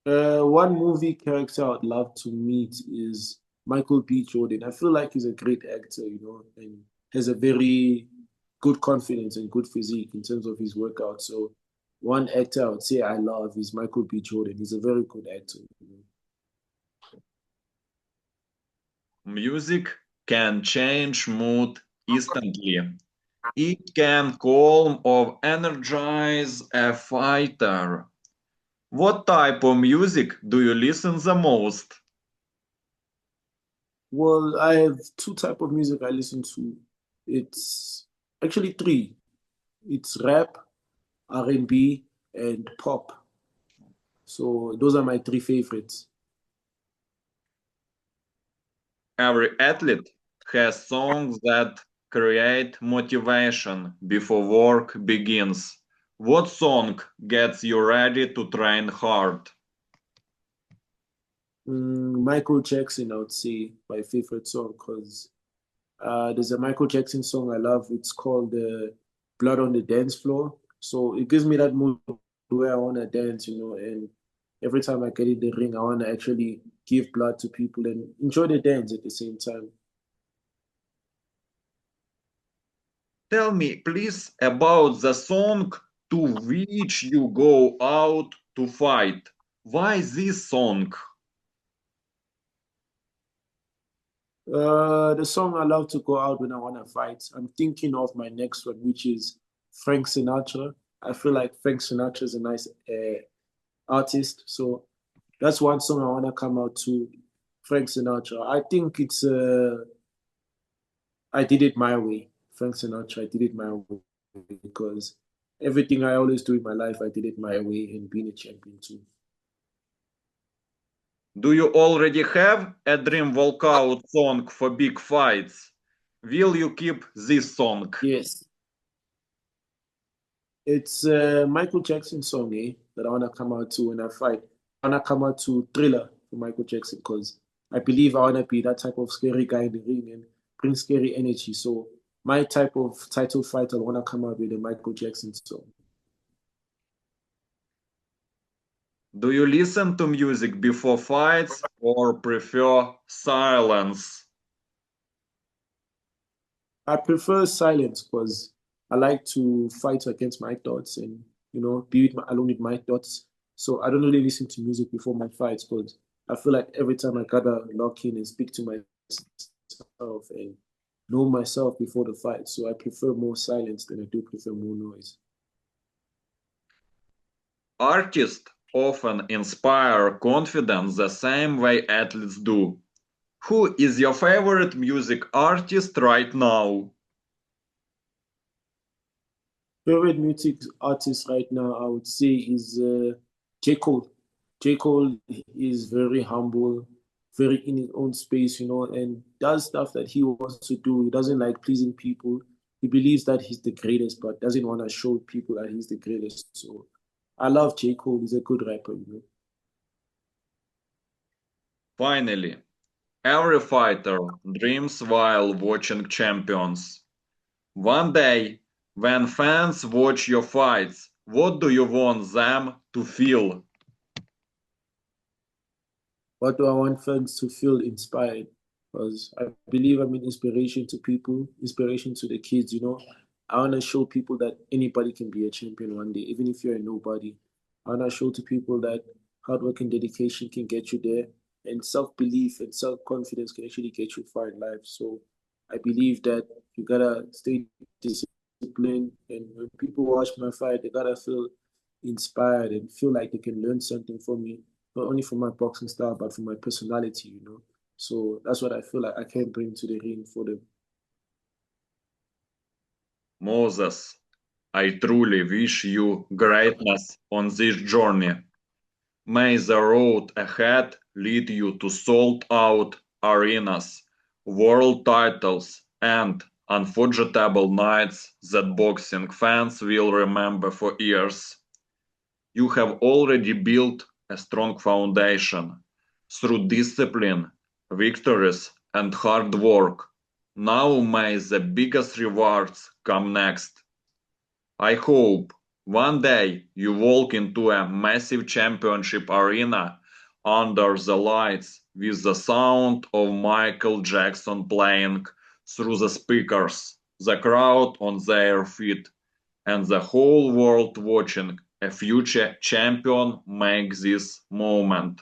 One movie character I'd love to meet is Michael B. Jordan. I feel like he's a great actor, and has a very good confidence and good physique in terms of his workout. So, one actor I would say I love is Michael B. Jordan. He's a very good actor. Music can change mood instantly. It can calm or energize a fighter. What type of music do you listen the most? Well, I have two type of music I listen to. It's actually three. It's rap, R&B, and pop. So those are my three favorites. Every athlete has songs that create motivation before work begins. What song gets you ready to train hard? Michael Jackson, I would say, my favorite song because there's a Michael Jackson song I love. It's called Blood on the Dance Floor. So it gives me that mood where I want to dance, and every time I get in the ring, I want to actually give blood to people and enjoy the dance at the same time. Tell me, please, about the song to which you go out to fight. Why this song? The song I love to go out when I want to fight. I'm thinking of my next one, which is Frank Sinatra. I feel like Frank Sinatra is a nice artist, so that's one song I want to come out to. Frank Sinatra. I think it's I did it my way. Frank Sinatra. I did it my way because everything I always do in my life, I did it my way, and being a champion too. Do you already have a dream walkout song for big fights? Will you keep this song? Yes, it's Michael Jackson song, that I wanna come out to when I fight. I wanna come out to Thriller for Michael Jackson because I believe I wanna be that type of scary guy in the ring and bring scary energy. So my type of title fight, I wanna come out with a Michael Jackson song. Do you listen to music before fights or prefer silence? I prefer silence because I like to fight against my thoughts and be alone with my thoughts. So I don't really listen to music before my fights because I feel like every time I gotta lock in and speak to myself and know myself before the fight. So I prefer more silence than I do prefer more noise. Artists often inspire confidence the same way athletes do. Who is your favorite music artist right now? Favorite music artist right now, I would say, is J. Cole. J. Cole is very humble, very in his own space, and does stuff that he wants to do. He doesn't like pleasing people. He believes that he's the greatest, but doesn't want to show people that he's the greatest. So I love J. Cole. He's a good rapper. Finally, every fighter dreams while watching champions. One day, when fans watch your fights, what do you want them to feel? What do I want fans to feel inspired? Because I believe I'm an inspiration to people, inspiration to the kids. I want to show people that anybody can be a champion one day, even if you're a nobody. I want to show to people that hard work and dedication can get you there, and self belief and self confidence can actually get you far in life. So I believe that you gotta stay disciplined, and when people watch my fight, they gotta feel inspired and feel like they can learn something from me, not only from my boxing style, but from my personality. So that's what I feel like I can bring to the ring for them. Moses, I truly wish you greatness on this journey. May the road ahead lead you to sold out arenas, world titles, and unforgettable nights that boxing fans will remember for years. You have already built a strong foundation through discipline, victories, and hard work. Now may the biggest rewards come next. I hope one day you walk into a massive championship arena under the lights with the sound of Michael Jackson playing through the speakers, the crowd on their feet, and the whole world watching a future champion make this moment.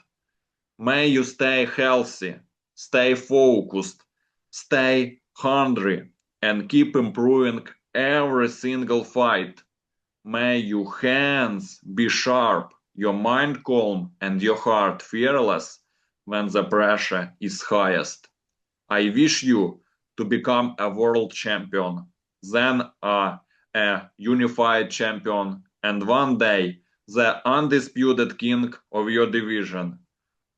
May you stay healthy, stay focused, stay hungry, and keep improving every single fight. May your hands be sharp, your mind calm, and your heart fearless when the pressure is highest. I wish you to become a world champion, then a unified champion, and one day the undisputed king of your division.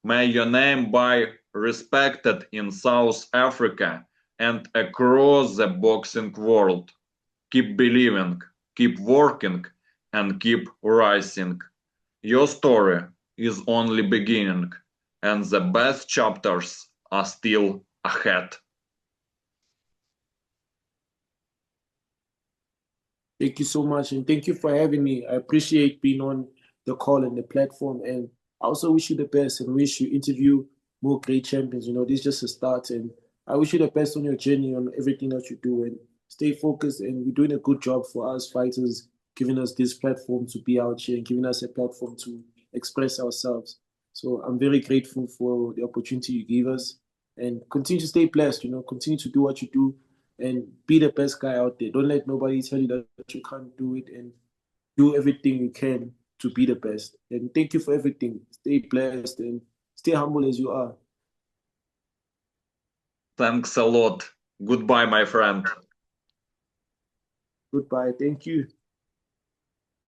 May your name be respected in South Africa and across the boxing world. Keep believing, keep working, and keep rising. Your story is only beginning, and the best chapters are still ahead. Thank you so much, and thank you for having me. I appreciate being on the call and the platform, and I also wish you the best and wish you interview more great champions. This is just a start, and I wish you the best on your journey on everything that you do, and stay focused. And you're doing a good job for us fighters, giving us this platform to be out here and giving us a platform to express ourselves. So I'm very grateful for the opportunity you give us, and continue to stay blessed. Continue to do what you do and be the best guy out there. Don't let nobody tell you that you can't do it, and do everything you can to be the best. And thank you for everything. Stay blessed and stay humble as you are. Thanks a lot. Goodbye, my friend. Goodbye. Thank you.